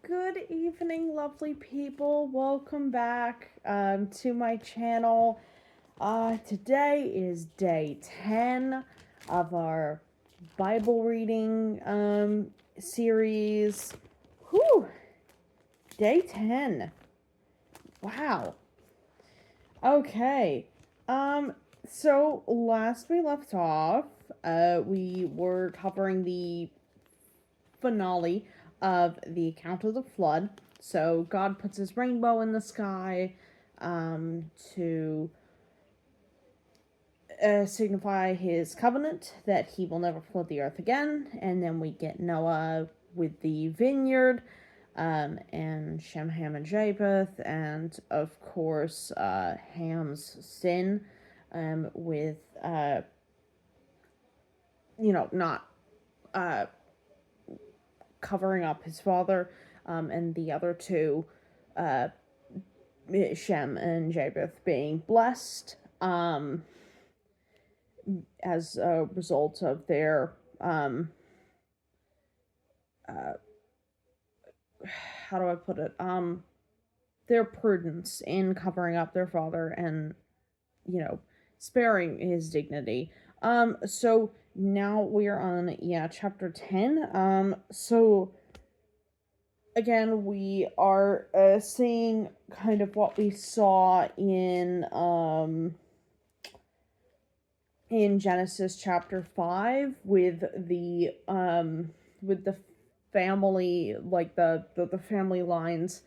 Good evening, lovely people. Welcome back to my channel. Today is day 10 of our Bible reading series. Whew! Day 10. Wow. Okay. So last we left off, we were covering the finale of the account of the flood. So God puts his rainbow in the sky to signify his covenant that he will never flood the earth again. And then we get Noah with the vineyard, and Shem, Ham, and Japheth, and of course Ham's sin, with not covering up his father, and the other two, uh, Shem and Japheth, being blessed as a result of their how do I put it? Their prudence in covering up their father and, sparing his dignity. So now we are on, chapter 10. So again, we are seeing kind of what we saw in Genesis chapter 5 with the family, like the family lines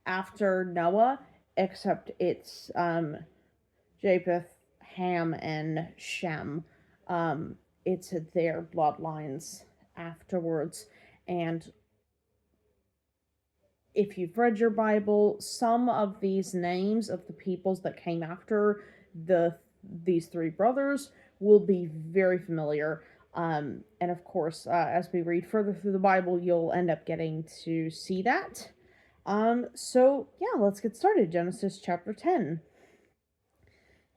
after Noah, except it's Japheth, Ham, and Shem. It's their bloodlines afterwards. And if you've read your Bible, some of these names of the peoples that came after these three brothers will be very familiar. And of course, as we read further through the Bible, you'll end up getting to see that. So yeah, let's get started. Genesis chapter 10.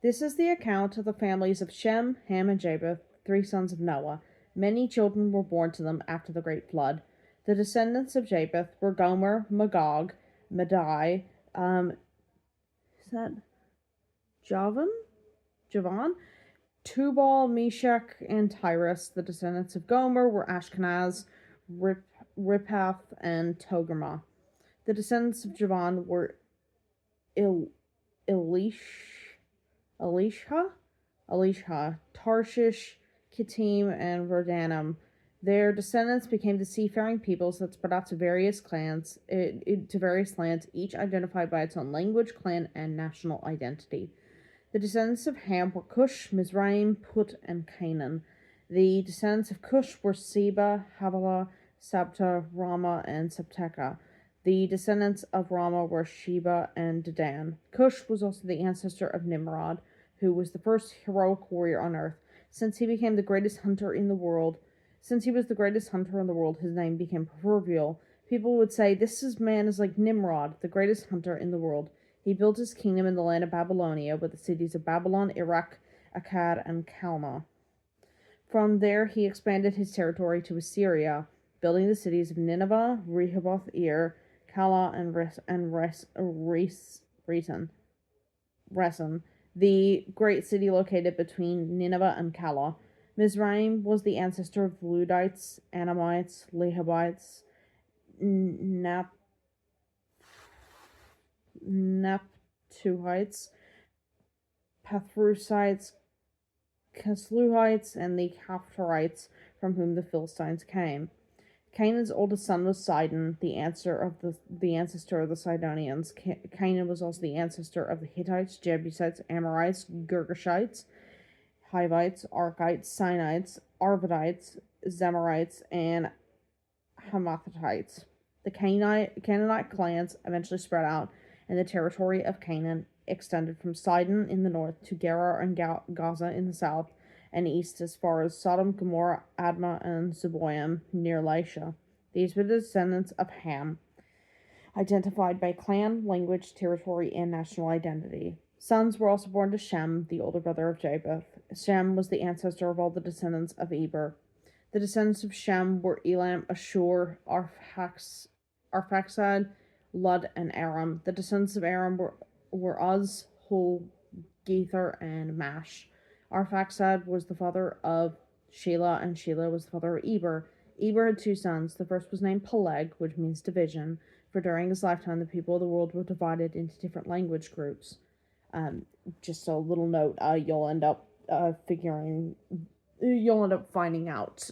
This is the account of the families of Shem, Ham, and Japheth, three sons of Noah. Many children were born to them after the great flood. The descendants of Japheth were Gomer, Magog, Madai, is that Javan? Tubal, Meshach, and Tyrus. The descendants of Gomer were Ashkenaz, Riphath, and Togarmah. The descendants of Javan were Elisha, Tarshish, Kittim, and Rodanim. Their descendants became the seafaring peoples that spread out to various clans, to various lands, each identified by its own language, clan, and national identity. The descendants of Ham were Cush, Mizraim, Put, and Canaan. The descendants of Cush were Seba, Havilah, Sabta, Rama, and Sabteka. The descendants of Rama were Sheba and Dedan. Cush was also the ancestor of Nimrod, who was the first heroic warrior on earth. Since he was the greatest hunter in the world, his name became proverbial. People would say, "This man is like Nimrod, the greatest hunter in the world." He built his kingdom in the land of Babylonia, with the cities of Babylon, Erech, Akkad, and Calneh. From there, he expanded his territory to Assyria, building the cities of Nineveh, Rehoboth, Ir, Calah, and Resen, the great city located between Nineveh and Calah. Mizraim was the ancestor of the Ludites, Anamites, Lehabites, Naphtuhites, Pathrusites, Casluhites, and the Caphtorites, from whom the Philistines came. Canaan's oldest son was Sidon, the ancestor of the Sidonians. Canaan was also the ancestor of the Hittites, Jebusites, Amorites, Girgashites, Hivites, Arkites, Sinites, Arvadites, Zemarites, and Hamathites. The Canaanite clans eventually spread out, and the territory of Canaan extended from Sidon in the north to Gerar and Gaza in the south and east as far as Sodom, Gomorrah, Admah, and Zeboim near Laisha. These were the descendants of Ham, identified by clan, language, territory, and national identity. Sons were also born to Shem, the older brother of Japheth. Shem was the ancestor of all the descendants of Eber. The descendants of Shem were Elam, Ashur, Arphaxad, Lud, and Aram. The descendants of Aram were Uz, Hul, Gether, and Mash. Arphaxad was the father of Shelah, and Shelah was the father of Eber. Eber had two sons. The first was named Peleg, which means division, for during his lifetime the people of the world were divided into different language groups. Just a little note, you'll end up finding out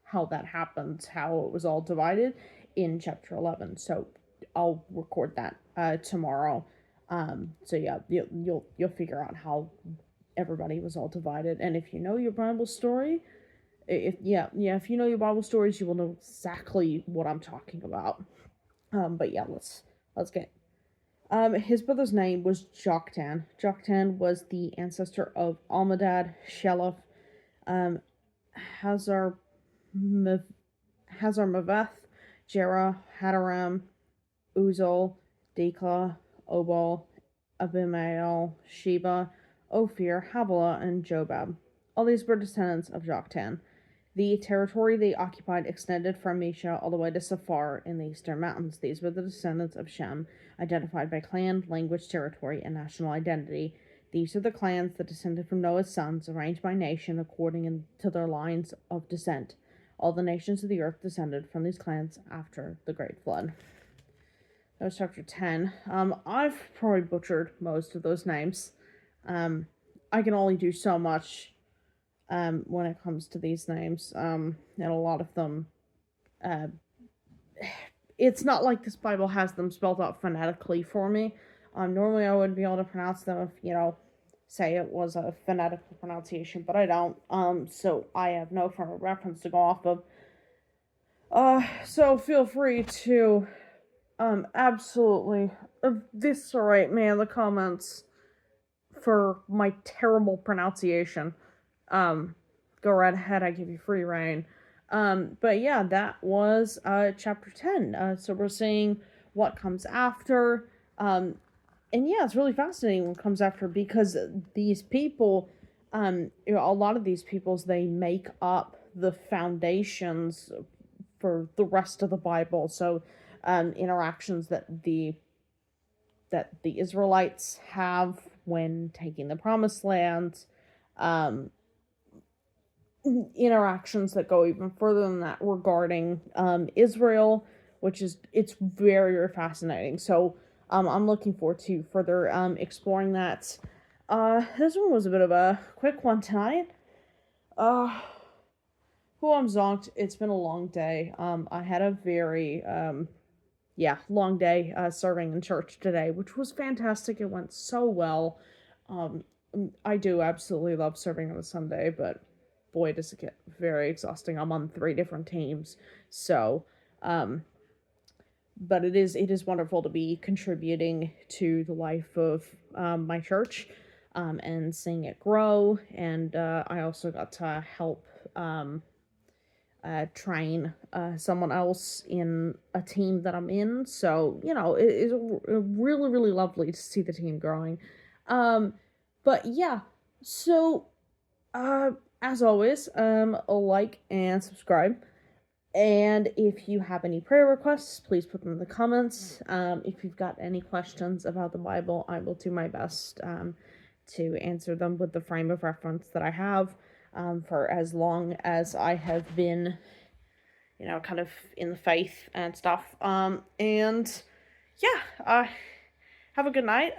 how that happens, how it was all divided in chapter 11. So I'll record that tomorrow. So yeah, you'll figure out how everybody was all divided. And if you know your Bible story, if you know your Bible stories, you will know exactly what I'm talking about. But yeah, let's get. His brother's name was Joktan. Joktan was the ancestor of Almadad, Sheleph, Hazar Maveth, Jerah, Hadaram, Uzal, Dekla, Obal, Abimael, Sheba, Ophir, Havilah, and Jobab. All these were descendants of Joktan. The territory they occupied extended from Mesha all the way to Safar in the eastern mountains. These were the descendants of Shem, identified by clan, language, territory, and national identity. These are the clans that descended from Noah's sons, arranged by nation according to their lines of descent. All the nations of the earth descended from these clans after the Great Flood. That was chapter 10. I've probably butchered most of those names. I can only do so much when it comes to these names. And a lot of them, it's not like this Bible has them spelled out phonetically for me. Normally I would be able to pronounce them if, say it was a phonetical pronunciation, but I don't. So I have no frame of reference to go off of. So feel free to, absolutely eviscerate me in the comments for my terrible pronunciation. Go right ahead, I give you free reign. But yeah, that was, chapter 10. So we're seeing what comes after, and yeah, it's really fascinating what comes after, because these people, a lot of these peoples, they make up the foundations for the rest of the Bible. So, interactions that the Israelites have when taking the Promised Land, interactions that go even further than that regarding Israel, it's very, very fascinating. So I'm looking forward to further exploring that. This one was a bit of a quick one tonight. Who I'm zonked. It's been a long day. I had a very long day serving in church today, which was fantastic. It went so well. I do absolutely love serving on a Sunday, but boy, does it get very exhausting. I'm on 3 different teams, so but it is wonderful to be contributing to the life of my church, and seeing it grow. And I also got to help train someone else in a team that I'm in. So, it's really, really lovely to see the team growing. But yeah, so as always, like and subscribe. And if you have any prayer requests, please put them in the comments. If you've got any questions about the Bible, I will do my best to answer them with the frame of reference that I have. For as long as I have been, kind of in the faith and stuff. And yeah, have a good night.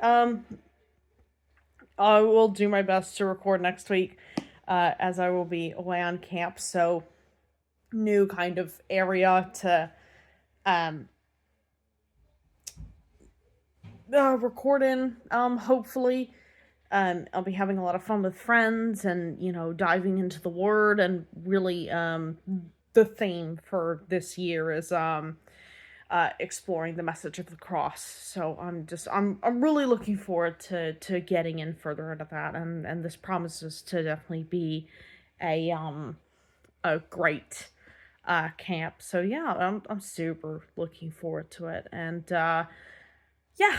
I will do my best to record next week, as I will be away on camp. So, new kind of area to record in, hopefully. I'll be having a lot of fun with friends and, diving into the Word. And really, the theme for this year is exploring the message of the cross. So I'm really looking forward to getting in further into that. And this promises to definitely be a great camp. So yeah, I'm super looking forward to it. And yeah.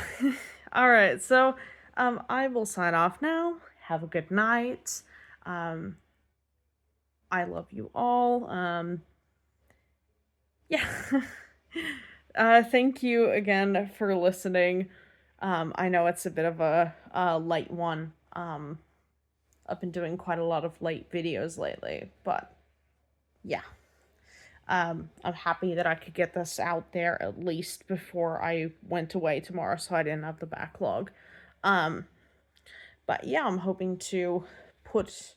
All right. So I will sign off now. Have a good night. I love you all. Yeah. Thank you again for listening. I know it's a bit of a light one. I've been doing quite a lot of light videos lately, but yeah. I'm happy that I could get this out there at least before I went away tomorrow, so I didn't have the backlog. Um, but yeah, put,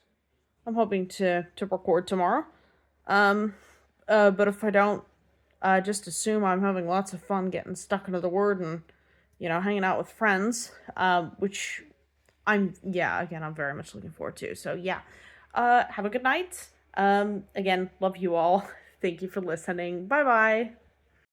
I'm hoping to record tomorrow. Um, but if I don't, just assume I'm having lots of fun getting stuck into the word and, hanging out with friends, which again, I'm very much looking forward to. So yeah, have a good night. Again, love you all. Thank you for listening. Bye bye.